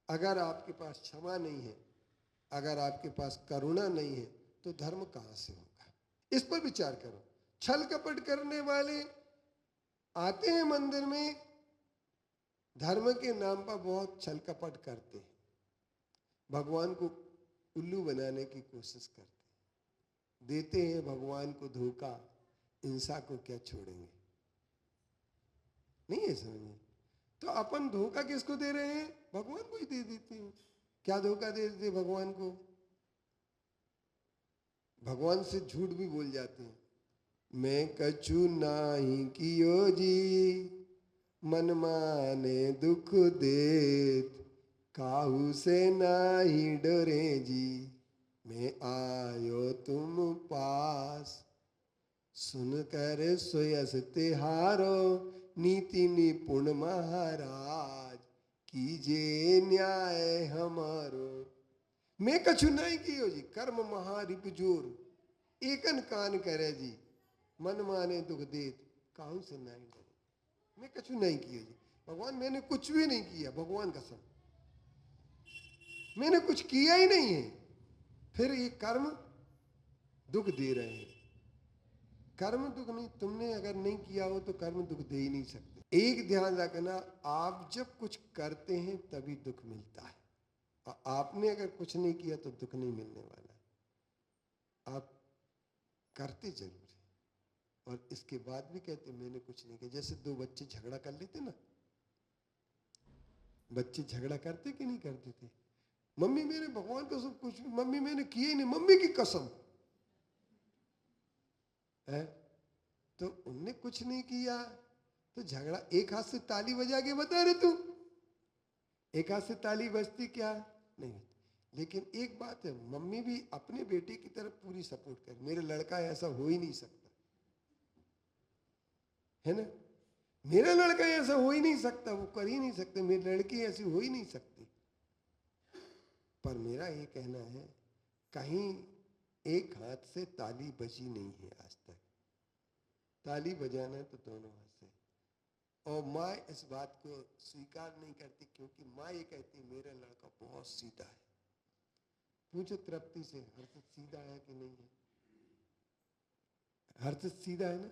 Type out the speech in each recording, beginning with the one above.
अगर आपके पास क्षमा नहीं है, अगर आपके पास करुणा नहीं है, तो धर्म कहां से होगा? इस पर विचार करो। छल कपट करने वाले आते हैं मंदिर में, धर्म के नाम पर बहुत छल कपट करते हैं, भगवान को उल्लू बनाने की कोशिश करते हैं, देते हैं भगवान को धोखा, इंसान को क्या छोड़ेंगे? नहीं है समझ में? तो अपन धोखा किसको दे रहे हैं? भगवान को ही दे देते हैं। क्या धोखा दे देते भगवान को? भगवान से झूठ भी बोल जाते हैं। मैं कछु नाही कियो जी, मन माने दुख देत, काहू से नाही डरे जी, मैं आयो तुम पास, सुन कर सोयस तिहारो, नीति निपुण महाराज, कीजे न्याय हमारो। मैं कछु नहीं कियो जी, कर्म महारिप जोर, एकन कान करे जी, मन माने दुख देत, काहू से नहीं डरे। मैं कछु नहीं किया जी, भगवान मैंने कुछ भी नहीं किया, भगवान कसम मैंने कुछ किया ही नहीं है, फिर ये कर्म दुख दे रहे हैं। कर्म दुख नहीं, तुमने अगर नहीं किया हो तो कर्म दुख दे ही नहीं सकते। एक ध्यान रखना, आप जब कुछ करते हैं तभी दुख मिलता है, और आपने अगर कुछ नहीं किया तो दुख नहीं मिलने वाला है। आप करते जरूर है, और इसके बाद भी कहते मैंने कुछ नहीं किया। जैसे दो बच्चे झगड़ा कर लेते ना, बच्चे झगड़ा करते कि नहीं करते थे? मम्मी मैंने भगवान को सब कुछ, मम्मी मैंने किया ही नहीं, मम्मी की कसम है। तो उनने कुछ नहीं किया, तो झगड़ा एक हाथ से ताली बजा के बता रहे तू, एक हाथ से ताली बजती क्या नहीं बजती। लेकिन एक बात है, मम्मी भी अपने बेटे की तरफ पूरी सपोर्ट कर, मेरे लड़का ऐसा हो ही नहीं सकता, है ना? मेरा लड़का ऐसा हो ही नहीं सकता, वो कर ही नहीं सकते, मेरी लड़की ऐसी हो ही नहीं सकती। पर मेरा ये कहना है, कहीं एक हाथ से ताली बजी नहीं है आज तक, ताली बजाना है तो दोनों हाथ से। और माँ इस बात को स्वीकार नहीं करती, क्योंकि माँ ये कहती मेरा लड़का बहुत सीधा है। पूछो तृप्ति से, हर्षित सीधा है कि नहीं है? हर्षित सीधा है ना,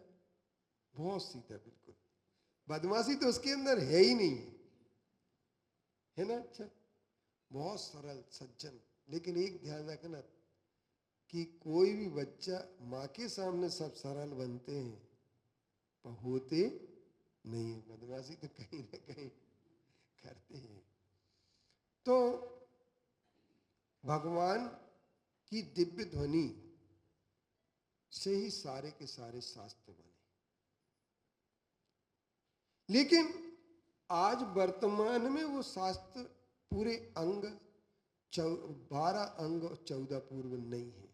बहुत सीधा, बिल्कुल बदमाशी तो उसके अंदर है ही नहीं, है ना? अच्छा, बहुत सरल सज्जन। लेकिन एक ध्यान रखना कि कोई भी बच्चा माँ के सामने सब सरल बनते हैं, पर होते नहीं है, बदमाशी तो कहीं ना कहीं करते हैं। तो भगवान की दिव्य ध्वनि से ही सारे के सारे शास्त्र बने। लेकिन आज वर्तमान में वो शास्त्र पूरे अंग 12 अंग 14 पूर्व नहीं है,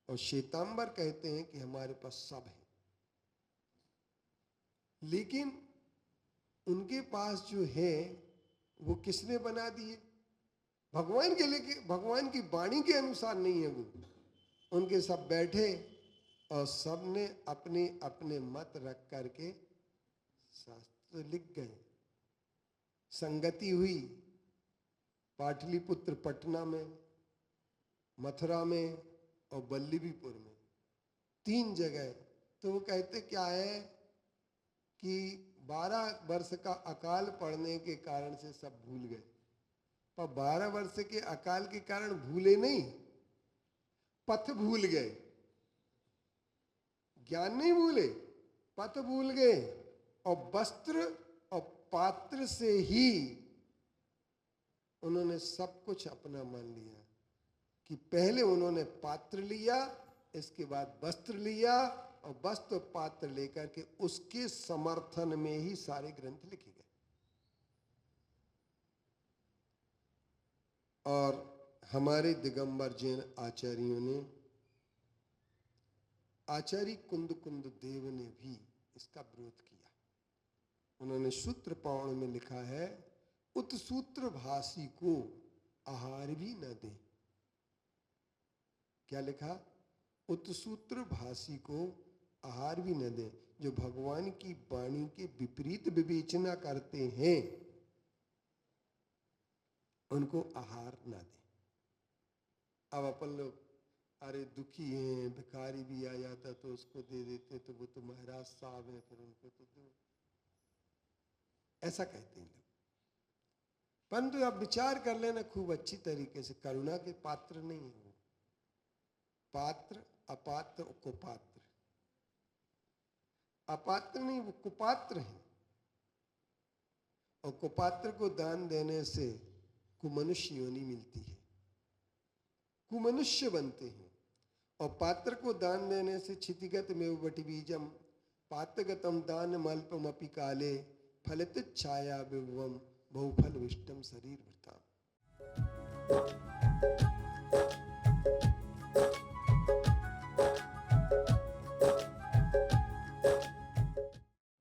और श्वेतांबर कहते हैं कि हमारे पास सब है। लेकिन उनके पास जो है वो किसने बना दिए? भगवान के लिए, भगवान की वाणी के अनुसार नहीं है वो। उनके सब बैठे और सबने अपने अपने मत रख करके शास्त्र लिख गए। संगति हुई पाटलिपुत्र पटना में, मथुरा में और बल्लभीपुर में, 3 जगह। तो वो कहते क्या है कि 12 वर्ष का अकाल पड़ने के कारण से सब भूल गए। पर 12 वर्ष के अकाल के कारण भूले नहीं, पथ भूल गए, ज्ञान नहीं भूले, पथ भूल गए। और वस्त्र और पात्र से ही उन्होंने सब कुछ अपना मान लिया, कि पहले उन्होंने पात्र लिया, इसके बाद वस्त्र लिया, और वस्त्र पात्र लेकर के उसके समर्थन में ही सारे ग्रंथ लिखे गए। और हमारे दिगंबर जैन आचार्यों ने, आचार्य कुंद कुंद देव ने भी इसका विरोध किया। उन्होंने सूत्र पावण में लिखा है, उत्सूत्र भाषी को आहार भी न दे। क्या लिखा? उत्सूत्र भाषी को आहार भी न दें। जो भगवान की वाणी के विपरीत विवेचना करते हैं उनको आहार न दें। अब अपन लोग अरे दुखी हैं, भिखारी भी आ जाता तो उसको दे देते, तो वो तो महाराज साहब हैं, फिर उनको तो दो, ऐसा कहते हैं लोग। परंतु आप विचार कर लेना खूब अच्छी तरीके से, करुणा के पात्र नहीं है वो। पात्र, अपात्र, कुपात्र। अपात्र नहीं, वो कुपात्र है। और कुपात्र को दान देने से कुमनुष्य योनि मिलती है, कुमनुष्य बनते हैं। और पात्र को दान देने से क्षितिगत में बटी बीजम पात्रगतम दान मल्पमपि काले फलित छाया विभवम बहुफल विष्टम शरीर वृताम।